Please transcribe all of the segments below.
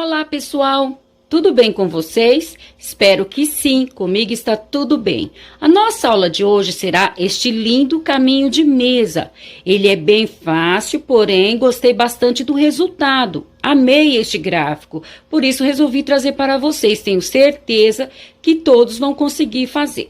Olá, pessoal! Tudo bem com vocês? Espero que sim, comigo está tudo bem. A nossa aula de hoje será este lindo caminho de mesa. Ele é bem fácil, porém gostei bastante do resultado. Amei este gráfico, por isso resolvi trazer para vocês. Tenho certeza que todos vão conseguir fazer.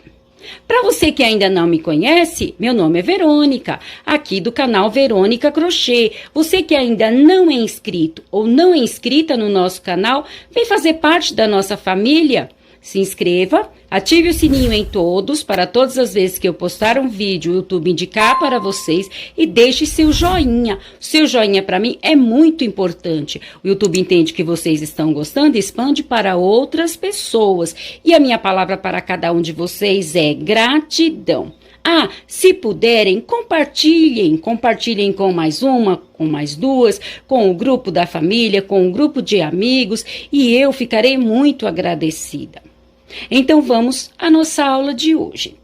Para você que ainda não me conhece, meu nome é Verônica, aqui do canal Verônica Crochê. Você que ainda não é inscrito ou não é inscrita no nosso canal, vem fazer parte da nossa família. Se inscreva, ative o sininho em todos, para todas as vezes que eu postar um vídeo, o YouTube indicar para vocês, e deixe seu joinha. Seu joinha para mim é muito importante. O YouTube entende que vocês estão gostando e expande para outras pessoas. E a minha palavra para cada um de vocês é gratidão. Ah, se puderem, compartilhem com mais uma, com mais duas, com o grupo da família, com o grupo de amigos, e eu ficarei muito agradecida. Então vamos à nossa aula de hoje.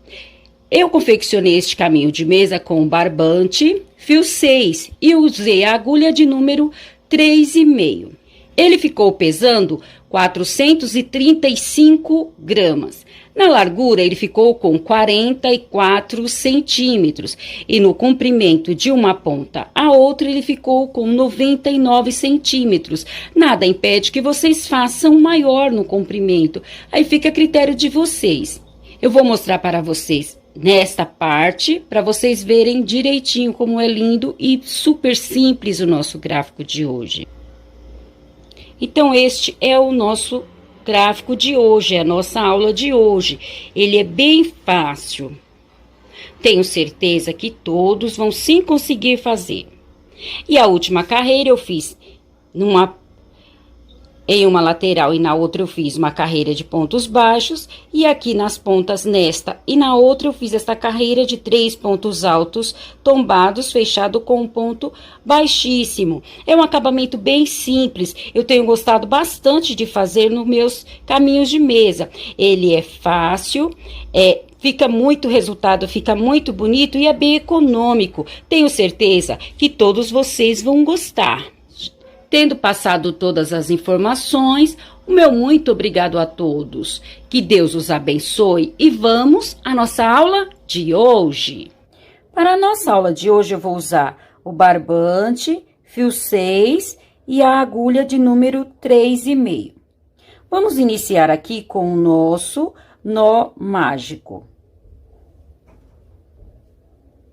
Eu confeccionei este caminho de mesa com barbante, fio 6 e usei a agulha de número 3,5. Ele ficou pesando 435 gramas. Na largura, ele ficou com 44 centímetros. E no comprimento de uma ponta à outra, ele ficou com 99 centímetros. Nada impede que vocês façam maior no comprimento. Aí fica a critério de vocês. Eu vou mostrar para vocês nesta parte, para vocês verem direitinho como é lindo e super simples o nosso gráfico de hoje. Então, este é o nosso gráfico de hoje, é a nossa aula de hoje. Ele é bem fácil. Tenho certeza que todos vão sim conseguir fazer. E a última carreira eu fiz em uma lateral e na outra eu fiz uma carreira de pontos baixos. E aqui nas pontas, nesta e na outra, eu fiz esta carreira de 3 pontos altos tombados, fechado com um ponto baixíssimo. É um acabamento bem simples. Eu tenho gostado bastante de fazer nos meus caminhos de mesa. Ele é fácil, fica muito resultado, fica muito bonito e é bem econômico. Tenho certeza que todos vocês vão gostar. Tendo passado todas as informações, o meu muito obrigado a todos. Que Deus os abençoe e vamos à nossa aula de hoje. Para a nossa aula de hoje, eu vou usar o barbante, fio 6 e a agulha de número 3,5. Vamos iniciar aqui com o nosso nó mágico.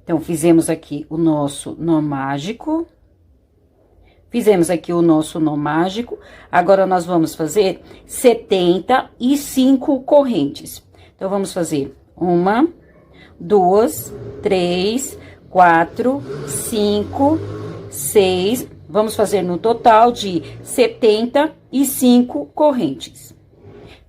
Então, fizemos aqui o nosso nó mágico. Fizemos aqui o nosso nó mágico, agora nós vamos fazer 75 correntes. Então, vamos fazer 1, 2, 3, 4, 5, 6, vamos fazer no total de 75 correntes.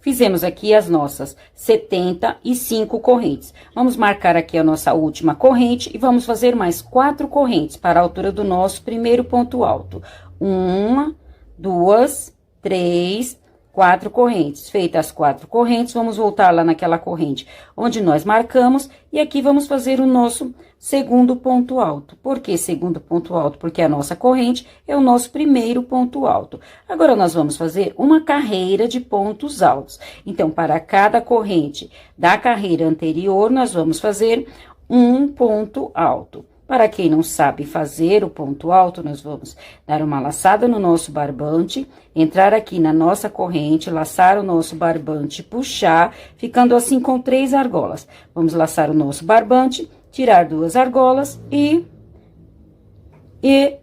Fizemos aqui as nossas 75 correntes. Vamos marcar aqui a nossa última corrente e vamos fazer mais 4 correntes para a altura do nosso primeiro ponto alto. 1, 2, 3, 4 correntes. Feitas as 4 correntes, vamos voltar lá naquela corrente onde nós marcamos e aqui vamos fazer o nosso segundo ponto alto. Por que segundo ponto alto? Porque a nossa corrente é o nosso primeiro ponto alto. Agora, nós vamos fazer uma carreira de pontos altos. Então, para cada corrente da carreira anterior, nós vamos fazer um ponto alto. Para quem não sabe fazer o ponto alto, nós vamos dar uma laçada no nosso barbante, entrar aqui na nossa corrente, laçar o nosso barbante, puxar, ficando assim com 3 argolas. Vamos laçar o nosso barbante, tirar 2 argolas e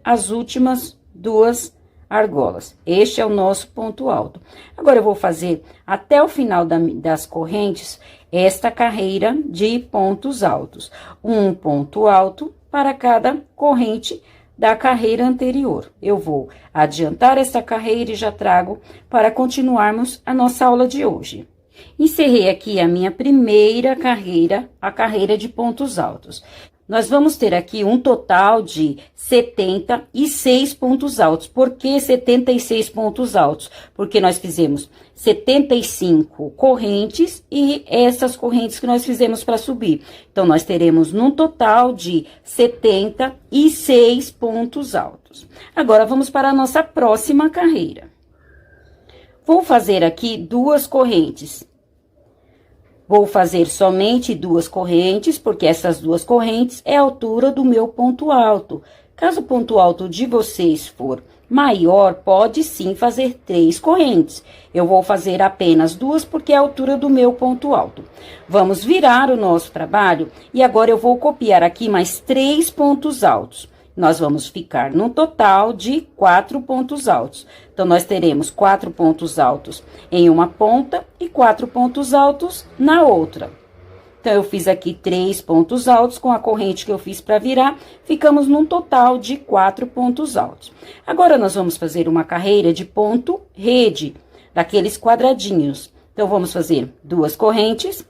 as últimas 2 argolas. Este é o nosso ponto alto. Agora, eu vou fazer até o final das correntes esta carreira de pontos altos. Um ponto alto para cada corrente da carreira anterior. Eu vou adiantar esta carreira e já trago para continuarmos a nossa aula de hoje. Encerrei aqui a minha primeira carreira, a carreira de pontos altos. Nós vamos ter aqui um total de 76 pontos altos. Por que 76 pontos altos? Porque nós fizemos 75 correntes e essas correntes que nós fizemos para subir. Então, nós teremos num total de 76 pontos altos. Agora, vamos para a nossa próxima carreira. Vou fazer aqui 2 correntes. Vou fazer somente 2 correntes, porque essas 2 correntes é a altura do meu ponto alto. Caso o ponto alto de vocês for maior, pode sim fazer 3 correntes. Eu vou fazer apenas 2, porque é a altura do meu ponto alto. Vamos virar o nosso trabalho, e agora eu vou copiar aqui mais 3 pontos altos. Nós vamos ficar num total de 4 pontos altos. Então, nós teremos 4 pontos altos em uma ponta e 4 pontos altos na outra. Então, eu fiz aqui 3 pontos altos com a corrente que eu fiz para virar, ficamos num total de 4 pontos altos. Agora, nós vamos fazer uma carreira de ponto rede, daqueles quadradinhos. Então, vamos fazer 2 correntes,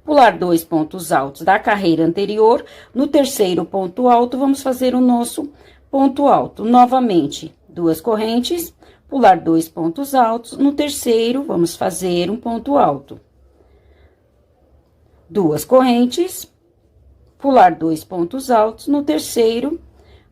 pular 2 pontos altos da carreira anterior. No terceiro ponto alto, vamos fazer o nosso ponto alto. Novamente, 2 correntes, pular 2 pontos altos. No terceiro, vamos fazer um ponto alto. 2 correntes, pular 2 pontos altos. No terceiro,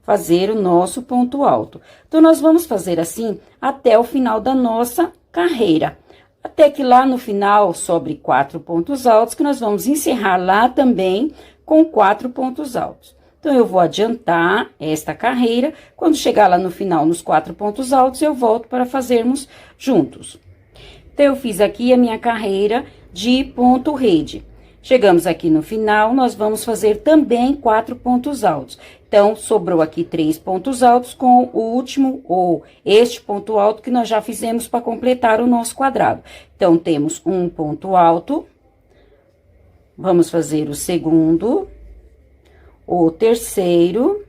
fazer o nosso ponto alto. Então, nós vamos fazer assim até o final da nossa carreira. Até que lá no final sobre 4 pontos altos, que nós vamos encerrar lá também com 4 pontos altos. Então, eu vou adiantar esta carreira. Quando chegar lá no final, nos 4 pontos altos, eu volto para fazermos juntos. Então, eu fiz aqui a minha carreira de ponto rede. Chegamos aqui no final, nós vamos fazer também 4 pontos altos. Então, sobrou aqui 3 pontos altos com o último, ou este ponto alto que nós já fizemos para completar o nosso quadrado. Então, temos um ponto alto. Vamos fazer o segundo, o terceiro.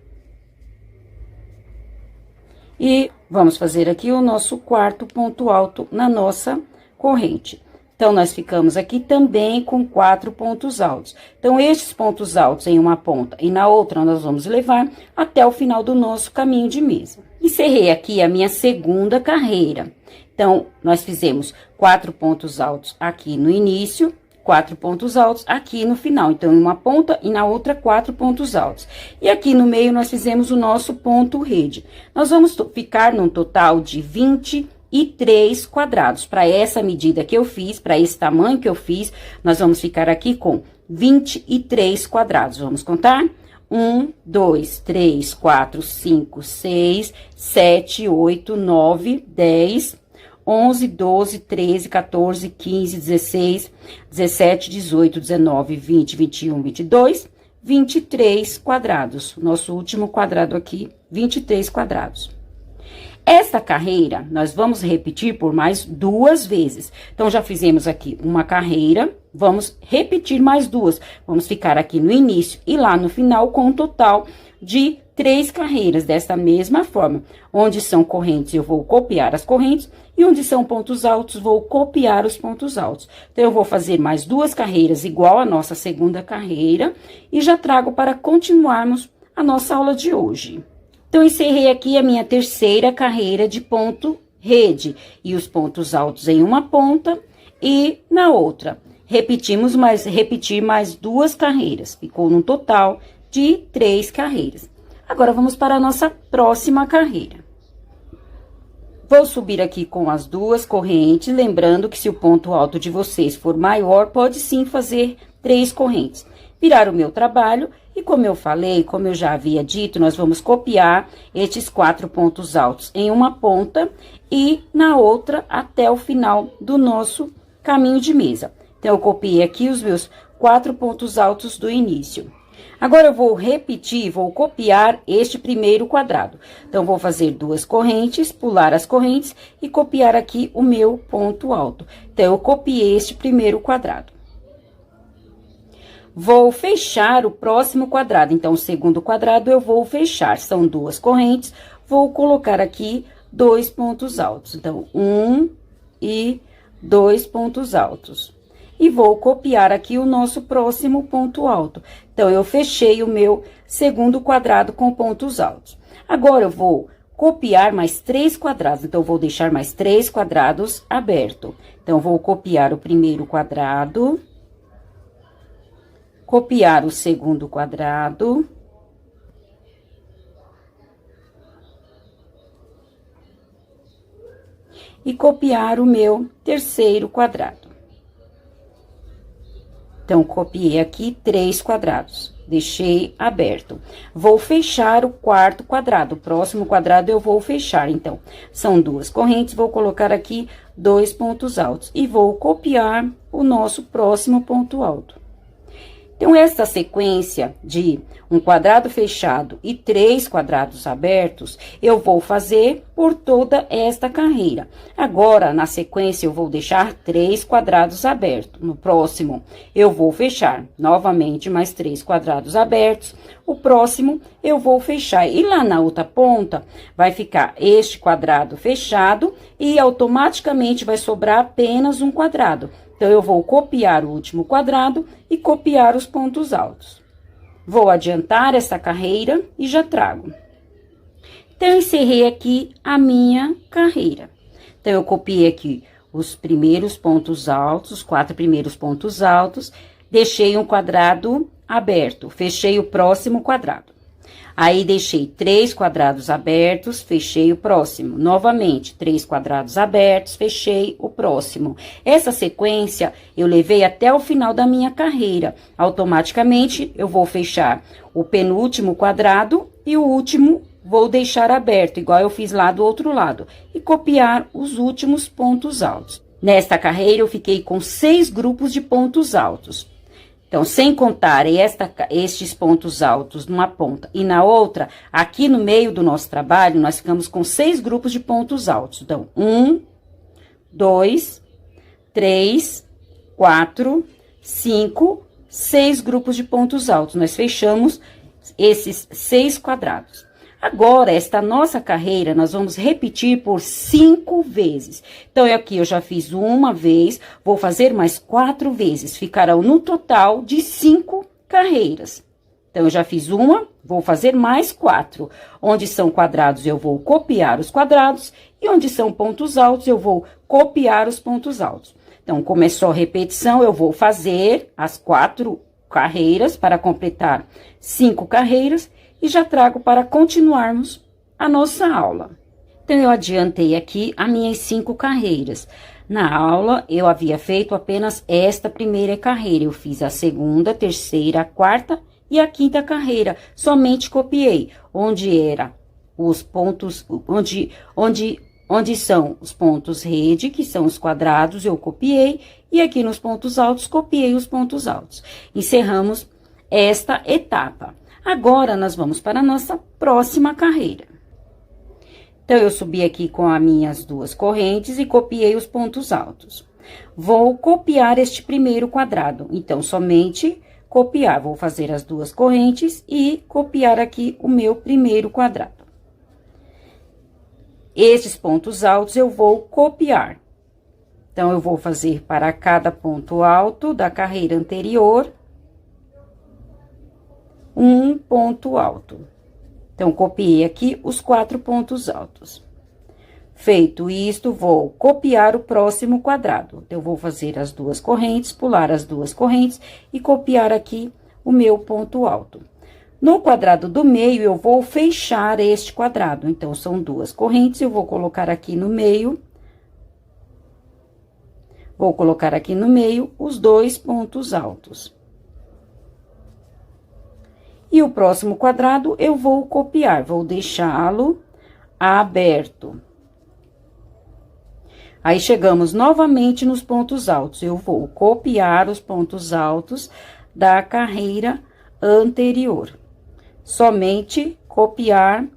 E vamos fazer aqui o nosso quarto ponto alto na nossa corrente. Então, nós ficamos aqui também com 4 pontos altos. Então, estes pontos altos em uma ponta e na outra, nós vamos levar até o final do nosso caminho de mesa. Encerrei aqui a minha segunda carreira. Então, nós fizemos 4 pontos altos aqui no início, 4 pontos altos aqui no final. Então, em uma ponta e na outra, 4 pontos altos. E aqui no meio, nós fizemos o nosso ponto rede. Nós vamos ficar num total de 23 quadrados. Para essa medida que eu fiz, para esse tamanho que eu fiz, nós vamos ficar aqui com 23 quadrados. Vamos contar? 1, 2, 3, 4, 5, 6, 7, 8, 9, 10, 11, 12, 13, 14, 15, 16, 17, 18, 19, 20, 21, 22, 23 quadrados. Nosso último quadrado aqui, 23 quadrados. Esta carreira, nós vamos repetir por mais 2 vezes. Então, já fizemos aqui uma carreira, vamos repetir mais 2. Vamos ficar aqui no início e lá no final com um total de 3 carreiras, desta mesma forma. Onde são correntes, eu vou copiar as correntes, e onde são pontos altos, vou copiar os pontos altos. Então, eu vou fazer mais 2 carreiras igual a nossa segunda carreira, e já trago para continuarmos a nossa aula de hoje. Então, encerrei aqui a minha terceira carreira de ponto rede, e os pontos altos em uma ponta e na outra. Repetir mais 2 carreiras, ficou num total de 3 carreiras. Agora, vamos para a nossa próxima carreira. Vou subir aqui com as 2 correntes, lembrando que se o ponto alto de vocês for maior, pode sim fazer 3 correntes. Virar o meu trabalho, e como eu falei, como eu já havia dito, nós vamos copiar estes 4 pontos altos em uma ponta e na outra até o final do nosso caminho de mesa. Então, eu copiei aqui os meus 4 pontos altos do início. Agora, eu vou repetir, vou copiar este primeiro quadrado. Então, vou fazer 2 correntes, pular as correntes e copiar aqui o meu ponto alto. Então, eu copiei este primeiro quadrado. Vou fechar o próximo quadrado. Então, o segundo quadrado eu vou fechar. São 2 correntes, vou colocar aqui 2 pontos altos. Então, 1 e 2 pontos altos. E vou copiar aqui o nosso próximo ponto alto. Então, eu fechei o meu segundo quadrado com pontos altos. Agora, eu vou copiar mais 3 quadrados. Então, eu vou deixar mais 3 quadrados abertos. Então, vou copiar o primeiro quadrado. Copiar o segundo quadrado. e copiar o meu terceiro quadrado. Então, copiei aqui 3 quadrados, deixei aberto. Vou fechar o quarto quadrado, o próximo quadrado eu vou fechar, então. São 2 correntes, vou colocar aqui 2 pontos altos e vou copiar o nosso próximo ponto alto. Então, esta sequência de um quadrado fechado e 3 quadrados abertos, eu vou fazer por toda esta carreira. Agora, na sequência, eu vou deixar 3 quadrados abertos. No próximo, eu vou fechar novamente mais 3 quadrados abertos. O próximo, eu vou fechar. E lá na outra ponta, vai ficar este quadrado fechado e automaticamente vai sobrar apenas um quadrado. Então, eu vou copiar o último quadrado e copiar os pontos altos. Vou adiantar essa carreira e já trago. Então, eu encerrei aqui a minha carreira. Então, eu copiei aqui os primeiros pontos altos, os 4 primeiros pontos altos, deixei um quadrado aberto, fechei o próximo quadrado. Aí, deixei 3 quadrados abertos, fechei o próximo. Novamente, 3 quadrados abertos, fechei o próximo. Essa sequência, eu levei até o final da minha carreira. Automaticamente, eu vou fechar o penúltimo quadrado e o último vou deixar aberto, igual eu fiz lá do outro lado. E copiar os últimos pontos altos. Nesta carreira, eu fiquei com 6 grupos de pontos altos. Então, sem contar estes pontos altos numa ponta e na outra, aqui no meio do nosso trabalho, nós ficamos com 6 grupos de pontos altos. Então, 1, 2, 3, 4, 5, 6 grupos de pontos altos. Nós fechamos esses 6 quadrados. Agora, esta nossa carreira, nós vamos repetir por 5 vezes. Então, aqui eu já fiz uma vez, vou fazer mais 4 vezes. Ficarão no total de 5 carreiras. Então, eu já fiz uma, vou fazer mais 4. Onde são quadrados, eu vou copiar os quadrados. E onde são pontos altos, eu vou copiar os pontos altos. Então, começou a repetição, eu vou fazer as 4 carreiras para completar 5 carreiras. E já trago para continuarmos a nossa aula. Então, eu adiantei aqui as minhas 5 carreiras. Na aula, eu havia feito apenas esta primeira carreira. Eu fiz a segunda, terceira, a quarta e a quinta carreira. Somente copiei onde era os pontos, onde são os pontos rede, que são os quadrados, eu copiei. E aqui nos pontos altos, copiei os pontos altos. Encerramos esta etapa. Agora, nós vamos para a nossa próxima carreira. Então, eu subi aqui com as minhas 2 correntes e copiei os pontos altos. Vou copiar este primeiro quadrado. Então, somente copiar. Vou fazer as 2 correntes e copiar aqui o meu primeiro quadrado. Estes pontos altos eu vou copiar. Então, eu vou fazer para cada ponto alto da carreira anterior um ponto alto. Então, copiei aqui os 4 pontos altos. Feito isto, vou copiar o próximo quadrado. Então, eu vou fazer as 2 correntes, pular as 2 correntes e copiar aqui o meu ponto alto. No quadrado do meio, eu vou fechar este quadrado. Então, são 2 correntes, eu vou colocar aqui no meio. Vou colocar aqui no meio os 2 pontos altos. E o próximo quadrado, eu vou copiar, vou deixá-lo aberto. Aí, chegamos novamente nos pontos altos. Eu vou copiar os pontos altos da carreira anterior. Somente copiar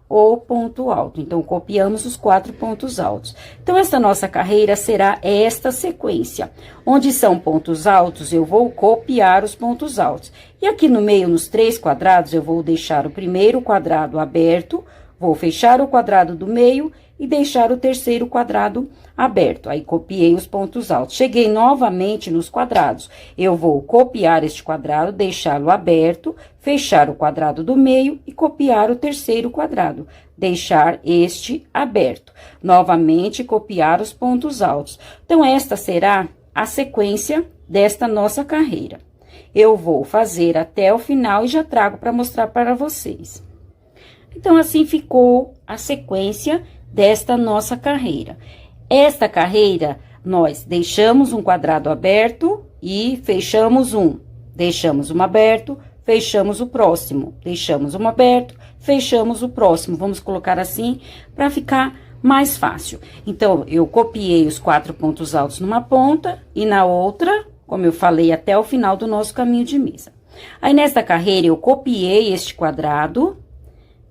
o ponto alto. Então, copiamos os 4 pontos altos. Então, essa nossa carreira será esta sequência. Onde são pontos altos, eu vou copiar os pontos altos. E aqui no meio, nos 3 quadrados, eu vou deixar o primeiro quadrado aberto, vou fechar o quadrado do meio e deixar o terceiro quadrado aberto. Aí, copiei os pontos altos. Cheguei novamente nos quadrados. Eu vou copiar este quadrado, deixá-lo aberto, fechar o quadrado do meio e copiar o terceiro quadrado. Deixar este aberto. Novamente, copiar os pontos altos. Então, esta será a sequência desta nossa carreira. Eu vou fazer até o final e já trago para mostrar para vocês. Então, assim ficou a sequência desta nossa carreira. Esta carreira, nós deixamos um quadrado aberto e fechamos um. Deixamos um aberto, fechamos o próximo. Deixamos um aberto, fechamos o próximo. Vamos colocar assim para ficar mais fácil. Então, eu copiei os 4 pontos altos numa ponta e na outra, como eu falei, até o final do nosso caminho de mesa. Aí, nesta carreira, eu copiei este quadrado,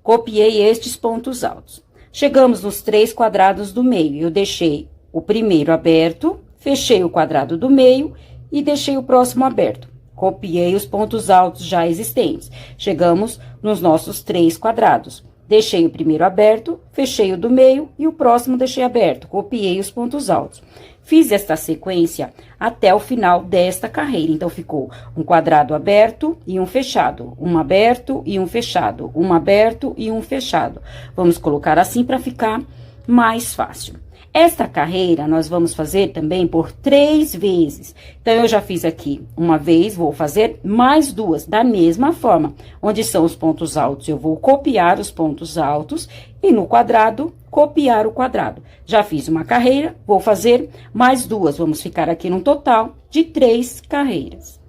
copiei estes pontos altos. Chegamos nos 3 quadrados do meio. Eu deixei o primeiro aberto, fechei o quadrado do meio e deixei o próximo aberto. Copiei os pontos altos já existentes. Chegamos nos nossos 3 quadrados. Deixei o primeiro aberto, fechei o do meio e o próximo deixei aberto. Copiei os pontos altos. Fiz esta sequência até o final desta carreira. Então, ficou um quadrado aberto e um fechado. Um aberto e um fechado. Um aberto e um fechado. Vamos colocar assim para ficar mais fácil. Esta carreira, nós vamos fazer também por 3 vezes. Então, eu já fiz aqui uma vez, vou fazer mais 2, da mesma forma. Onde são os pontos altos, eu vou copiar os pontos altos e no quadrado, copiar o quadrado. Já fiz uma carreira, vou fazer mais 2. Vamos ficar aqui num total de 3 carreiras.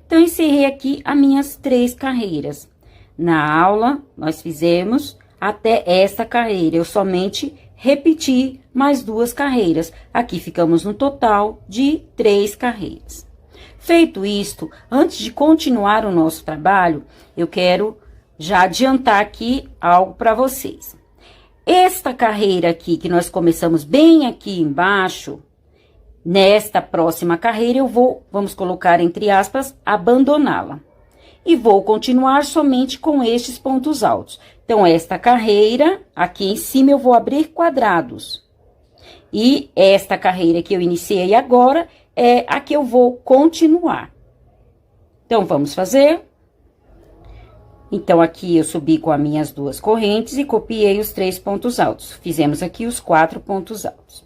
Então, encerrei aqui as minhas 3 carreiras. Na aula, nós fizemos até esta carreira, eu somente repeti mais 2 carreiras. Aqui ficamos no total de 3 carreiras. Feito isto, antes de continuar o nosso trabalho, eu quero já adiantar aqui algo para vocês. Esta carreira aqui, que nós começamos bem aqui embaixo, nesta próxima carreira, vamos colocar entre aspas, abandoná-la. E vou continuar somente com estes pontos altos. Então, esta carreira, aqui em cima, eu vou abrir quadrados. E esta carreira que eu iniciei agora, é a que eu vou continuar. Então, vamos fazer. Então, aqui eu subi com as minhas 2 correntes e copiei os 3 pontos altos. Fizemos aqui os 4 pontos altos.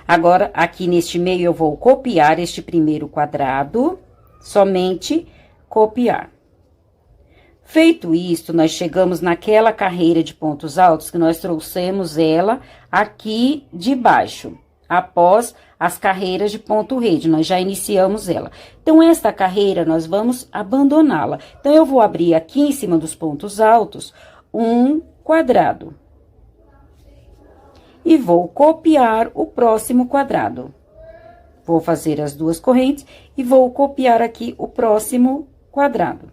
Agora, aqui neste meio, eu vou copiar este primeiro quadrado, somente copiar. Feito isto, nós chegamos naquela carreira de pontos altos que nós trouxemos ela aqui de baixo, após as carreiras de ponto rede, nós já iniciamos ela. Então, esta carreira, nós vamos abandoná-la. Então, eu vou abrir aqui em cima dos pontos altos um quadrado. E vou copiar o próximo quadrado. Vou fazer as 2 correntes e vou copiar aqui o próximo quadrado.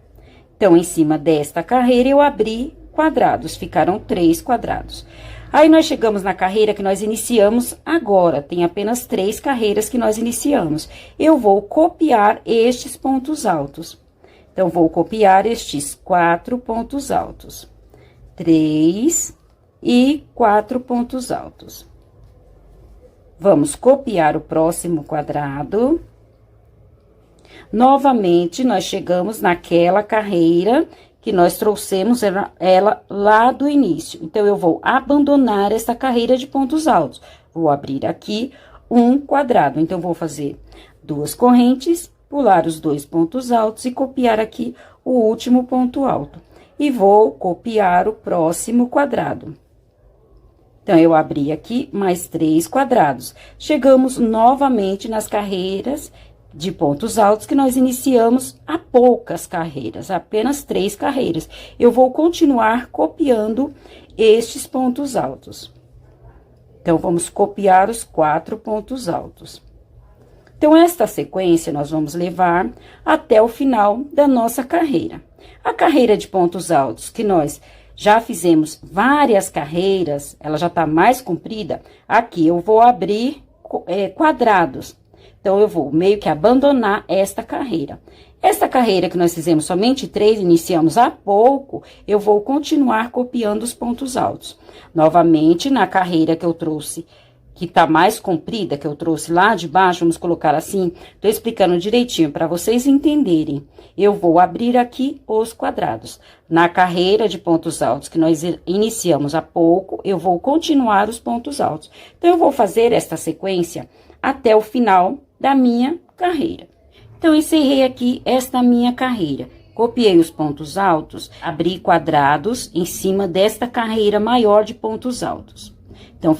Então, em cima desta carreira, eu abri quadrados, ficaram 3 quadrados. Aí, nós chegamos na carreira que nós iniciamos agora, tem apenas 3 carreiras que nós iniciamos. Eu vou copiar estes pontos altos. Então, vou copiar estes 4 pontos altos. 3 e 4 pontos altos. Vamos copiar o próximo quadrado. Novamente, nós chegamos naquela carreira que nós trouxemos ela lá do início. Então, eu vou abandonar essa carreira de pontos altos. Vou abrir aqui um quadrado. Então, vou fazer 2 correntes, pular os 2 pontos altos e copiar aqui o último ponto alto. E vou copiar o próximo quadrado. Então, eu abri aqui mais 3 quadrados. Chegamos novamente nas carreiras de pontos altos que nós iniciamos há poucas carreiras, apenas 3 carreiras. Eu vou continuar copiando estes pontos altos. Então, vamos copiar os 4 pontos altos. Então, esta sequência nós vamos levar até o final da nossa carreira. A carreira de pontos altos, que nós já fizemos várias carreiras, ela já tá mais comprida, aqui eu vou abrir quadrados. Então, eu vou meio que abandonar esta carreira. Esta carreira que nós fizemos somente 3, iniciamos há pouco, eu vou continuar copiando os pontos altos. Novamente, na carreira que eu trouxe, que tá mais comprida, que eu trouxe lá de baixo, vamos colocar assim, tô explicando direitinho para vocês entenderem. Eu vou abrir aqui os quadrados. Na carreira de pontos altos que nós iniciamos há pouco, eu vou continuar os pontos altos. Então, eu vou fazer esta sequência até o final da minha carreira. Então, encerrei aqui esta minha carreira. Copiei os pontos altos, abri quadrados em cima desta carreira maior de pontos altos. Então,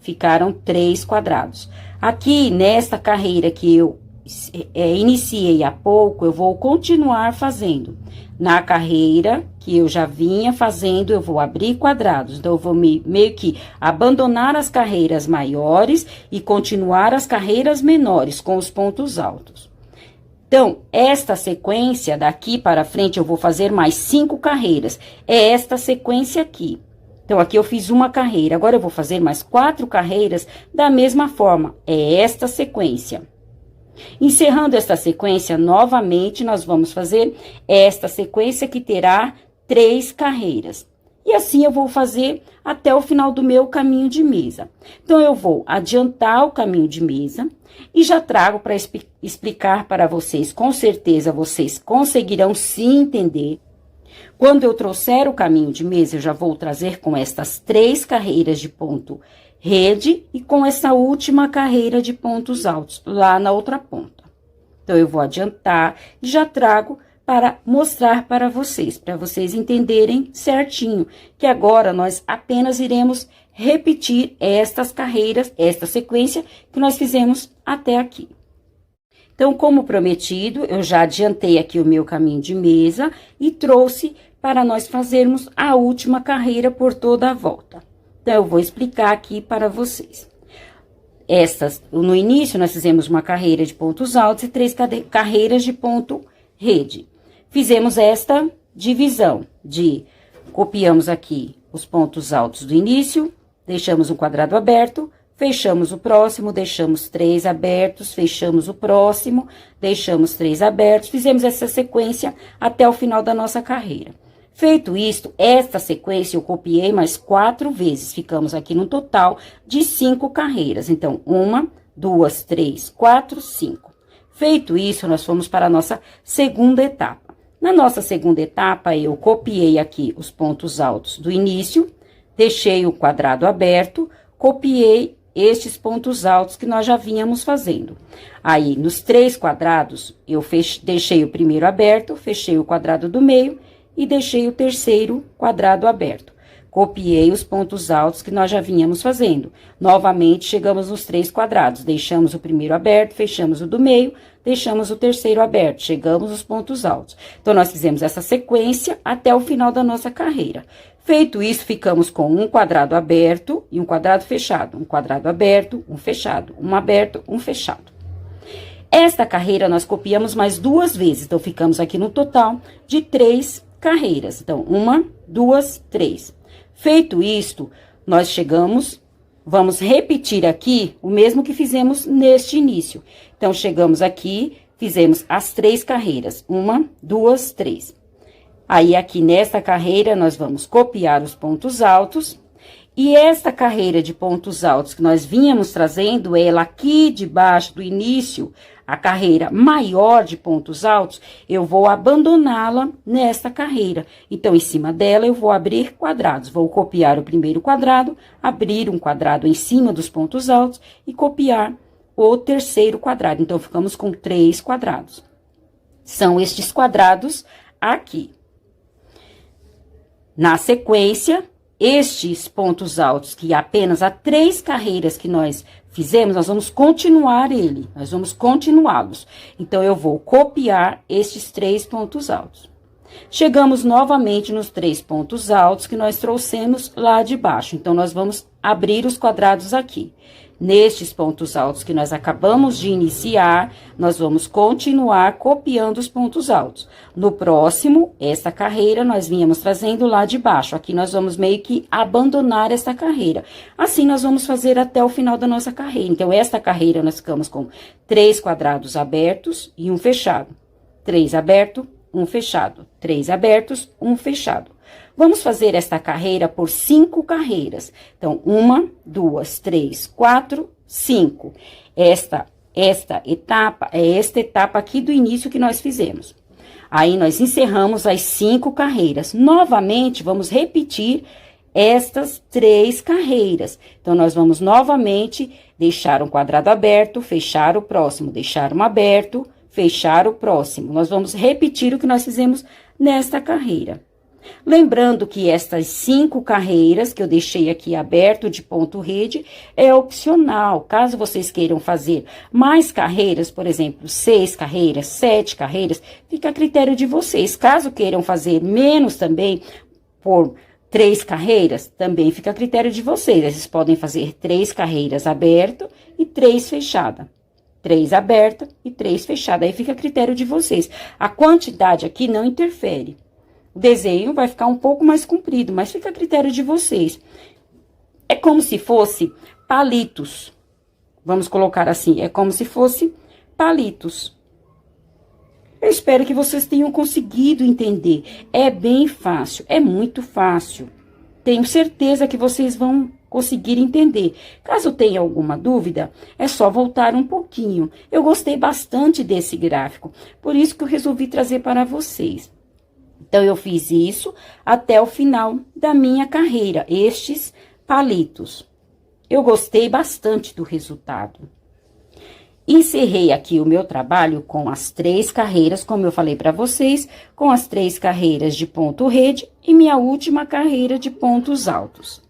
ficaram 3 quadrados. Aqui, nesta carreira que eu iniciei há pouco, eu vou continuar fazendo. Na carreira que eu já vinha fazendo, eu vou abrir quadrados. Então, eu vou meio que abandonar as carreiras maiores e continuar as carreiras menores com os pontos altos. Então, esta sequência daqui para frente, eu vou fazer mais 5 carreiras. É esta sequência aqui. Então, aqui eu fiz uma carreira. Agora, eu vou fazer mais 4 carreiras da mesma forma. É esta sequência. Encerrando esta sequência, novamente, nós vamos fazer esta sequência que terá 3 carreiras. E assim eu vou fazer até o final do meu caminho de mesa. Então, eu vou adiantar o caminho de mesa e já trago para explicar para vocês. Com certeza, vocês conseguirão se entender. Quando eu trouxer o caminho de mesa, eu já vou trazer com estas 3 carreiras de ponto rede e com essa última carreira de pontos altos lá na outra ponta. Então, eu vou adiantar e já trago para mostrar para vocês entenderem certinho, que agora nós apenas iremos repetir estas carreiras, esta sequência que nós fizemos até aqui. Então, como prometido, eu já adiantei aqui o meu caminho de mesa e trouxe para nós fazermos a última carreira por toda a volta. Então, eu vou explicar aqui para vocês. No início, nós fizemos uma carreira de pontos altos e 3 carreiras de ponto rede. Fizemos esta divisão copiamos aqui os pontos altos do início, deixamos um quadrado aberto, fechamos o próximo, deixamos 3 abertos, fechamos o próximo, deixamos 3 abertos, fizemos essa sequência até o final da nossa carreira. Feito isto, esta sequência eu copiei mais 4 vezes, ficamos aqui no total de 5 carreiras. Então, 1, 2, 3, 4, 5. Feito isso, nós fomos para a nossa segunda etapa. Na nossa segunda etapa, eu copiei aqui os pontos altos do início, deixei o quadrado aberto, copiei estes pontos altos que nós já vínhamos fazendo. Aí, nos 3 quadrados, eu deixei o primeiro aberto, fechei o quadrado do meio e deixei o terceiro quadrado aberto. Copiei os pontos altos que nós já vínhamos fazendo. Novamente, chegamos nos 3 quadrados, deixamos o primeiro aberto, fechamos o do meio, deixamos o terceiro aberto, chegamos nos pontos altos. Então, nós fizemos essa sequência até o final da nossa carreira. Feito isso, ficamos com um quadrado aberto e um quadrado fechado. Um quadrado aberto, um fechado, um aberto, um fechado. Esta carreira, nós copiamos mais 2 vezes. Então, ficamos aqui no total de 3 carreiras. Então, 1, 2, 3. Feito isto, nós vamos repetir aqui o mesmo que fizemos neste início. Então, chegamos aqui, fizemos as 3 carreiras. 1, 2, 3. Aí, aqui nesta carreira, nós vamos copiar os pontos altos. E esta carreira de pontos altos que nós vínhamos trazendo, ela aqui debaixo do início, a carreira maior de pontos altos, eu vou abandoná-la nesta carreira. Então, em cima dela, eu vou abrir quadrados. Vou copiar o primeiro quadrado, abrir um quadrado em cima dos pontos altos e copiar o terceiro quadrado. Então, ficamos com 3 quadrados. São estes quadrados aqui. Na sequência, estes pontos altos, que apenas há 3 carreiras que nós fizemos, nós vamos continuá-los. Então, eu vou copiar estes 3 pontos altos. Chegamos novamente nos 3 pontos altos que nós trouxemos lá de baixo. Então, nós vamos abrir os quadrados aqui. Nestes pontos altos que nós acabamos de iniciar, nós vamos continuar copiando os pontos altos. No próximo, esta carreira nós vínhamos trazendo lá de baixo. Aqui nós vamos meio que abandonar esta carreira. Assim, nós vamos fazer até o final da nossa carreira. Então, esta carreira nós ficamos com 3 quadrados abertos e um fechado. 3 aberto, um fechado. 3 abertos, um fechado. Vamos fazer esta carreira por 5 carreiras. Então, 1, 2, 3, 4, 5. Esta etapa é esta etapa aqui do início que nós fizemos. Aí, nós encerramos as 5 carreiras. Novamente, vamos repetir estas 3 carreiras. Então, nós vamos novamente deixar um quadrado aberto, fechar o próximo, deixar um aberto, fechar o próximo. Nós vamos repetir o que nós fizemos nesta carreira. Lembrando que estas 5 carreiras que eu deixei aqui aberto de ponto rede é opcional. Caso vocês queiram fazer mais carreiras, por exemplo, 6 carreiras, 7 carreiras, fica a critério de vocês. Caso queiram fazer menos também, por 3 carreiras, também fica a critério de vocês. Vocês podem fazer 3 carreiras abertas e 3 fechadas. 3 abertas e 3 fechadas. Aí fica a critério de vocês. A quantidade aqui não interfere. O desenho vai ficar um pouco mais comprido, mas fica a critério de vocês. É como se fosse palitos. Vamos colocar assim, é como se fosse palitos. Eu espero que vocês tenham conseguido entender. É bem fácil, é muito fácil. Tenho certeza que vocês vão conseguir entender. Caso tenha alguma dúvida, é só voltar um pouquinho. Eu gostei bastante desse gráfico, por isso que eu resolvi trazer para vocês. Então, eu fiz isso até o final da minha carreira, estes palitos. Eu gostei bastante do resultado. Encerrei aqui o meu trabalho com as 3 carreiras, como eu falei para vocês, com as 3 carreiras de ponto rede e minha última carreira de pontos altos.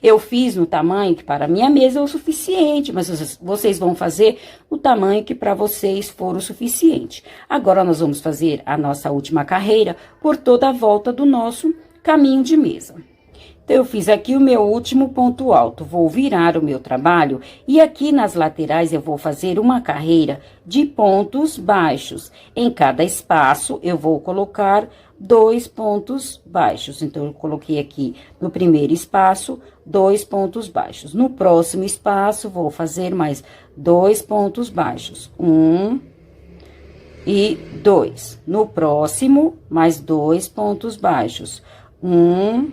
Eu fiz no tamanho que para minha mesa é o suficiente, mas vocês vão fazer no tamanho que para vocês for o suficiente. Agora, nós vamos fazer a nossa última carreira por toda a volta do nosso caminho de mesa. Então, eu fiz aqui o meu último ponto alto, vou virar o meu trabalho e aqui nas laterais eu vou fazer uma carreira de pontos baixos. Em cada espaço, eu vou colocar 2 pontos baixos. Então, eu coloquei aqui no primeiro espaço, 2 pontos baixos. No próximo espaço, vou fazer mais 2 pontos baixos. 1 e 2. No próximo, mais 2 pontos baixos. 1,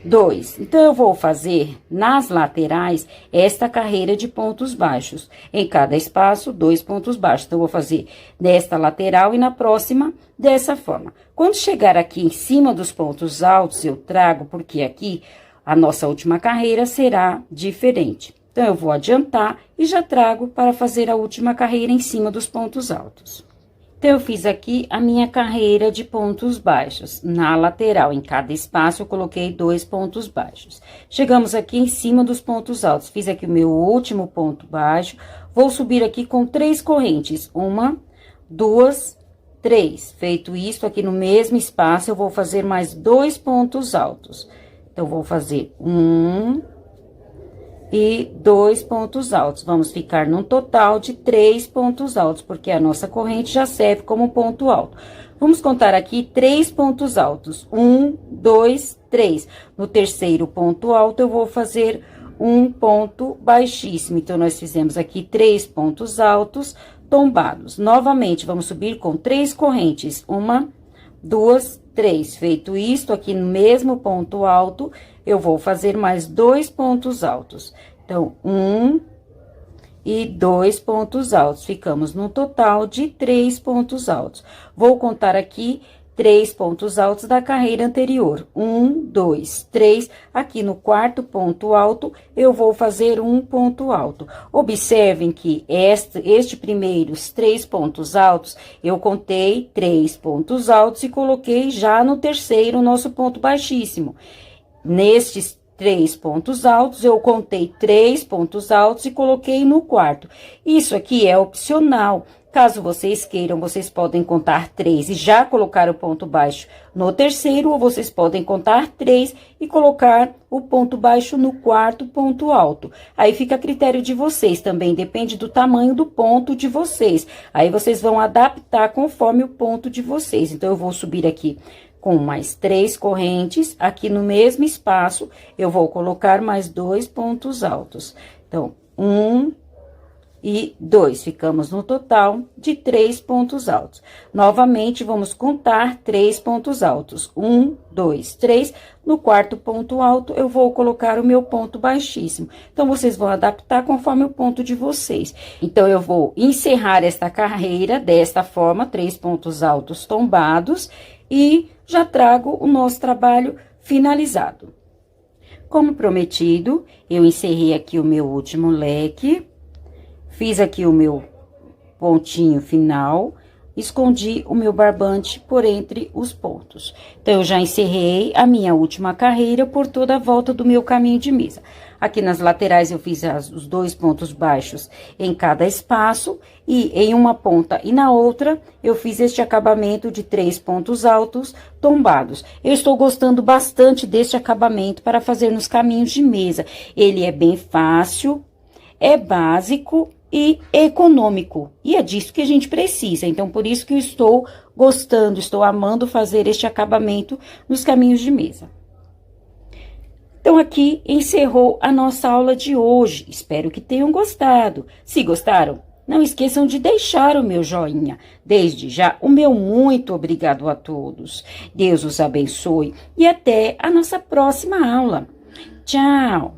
2. Então, eu vou fazer nas laterais esta carreira de pontos baixos. Em cada espaço, 2 pontos baixos. Então, eu vou fazer nesta lateral e na próxima dessa forma. Quando chegar aqui em cima dos pontos altos, eu trago, porque aqui a nossa última carreira será diferente. Então, eu vou adiantar e já trago para fazer a última carreira em cima dos pontos altos. Então, eu fiz aqui a minha carreira de pontos baixos. Na lateral, em cada espaço, eu coloquei 2 pontos baixos. Chegamos aqui em cima dos pontos altos. Fiz aqui o meu último ponto baixo. Vou subir aqui com 3 correntes. 1, 2, 3. Feito isso, aqui no mesmo espaço, eu vou fazer mais 2 pontos altos. Então, vou fazer 1 e 2 pontos altos. Vamos ficar num total de 3 pontos altos, porque a nossa corrente já serve como ponto alto. Vamos contar aqui 3 pontos altos. 1, 2, 3. No terceiro ponto alto, eu vou fazer um ponto baixíssimo. Então, nós fizemos aqui 3 pontos altos tombados. Novamente, vamos subir com 3 correntes. 1, 2, 3. Feito isto, aqui no mesmo ponto alto, eu vou fazer mais 2 pontos altos. Então, 1 e 2 pontos altos. Ficamos no total de 3 pontos altos. Vou contar aqui 3 pontos altos da carreira anterior. 1, 2, 3. Aqui no quarto ponto alto, eu vou fazer um ponto alto. Observem que este primeiros 3 pontos altos, eu contei 3 pontos altos e coloquei já no terceiro nosso ponto baixíssimo. Nestes 3 pontos altos, eu contei 3 pontos altos e coloquei no quarto. Isso aqui é opcional. Caso vocês queiram, vocês podem contar 3 e já colocar o ponto baixo no terceiro, ou vocês podem contar 3 e colocar o ponto baixo no quarto ponto alto. Aí fica a critério de vocês, também depende do tamanho do ponto de vocês. Aí vocês vão adaptar conforme o ponto de vocês. Então, eu vou subir aqui com mais 3 correntes, aqui no mesmo espaço, eu vou colocar mais 2 pontos altos. Então, 1 e 2, ficamos no total de 3 pontos altos. Novamente, vamos contar 3 pontos altos. 1, 2, 3. No quarto ponto alto, eu vou colocar o meu ponto baixíssimo. Então, vocês vão adaptar conforme o ponto de vocês. Então, eu vou encerrar esta carreira desta forma, 3 pontos altos tombados, e já trago o nosso trabalho finalizado. Como prometido, eu encerrei aqui o meu último leque, fiz aqui o meu pontinho final escondi o meu barbante por entre os pontos. Então, eu já encerrei a minha última carreira por toda a volta do meu caminho de mesa. Aqui nas laterais eu fiz os 2 pontos baixos em cada espaço e em uma ponta e na outra eu fiz este acabamento de 3 pontos altos tombados. Eu estou gostando bastante deste acabamento para fazer nos caminhos de mesa. Ele é bem fácil, é básico e econômico. E é disso que a gente precisa. Então, por isso que eu estou gostando, estou amando fazer este acabamento nos caminhos de mesa. Então, aqui encerrou a nossa aula de hoje. Espero que tenham gostado. Se gostaram, não esqueçam de deixar o meu joinha. Desde já, o meu muito obrigado a todos. Deus os abençoe e até a nossa próxima aula. Tchau!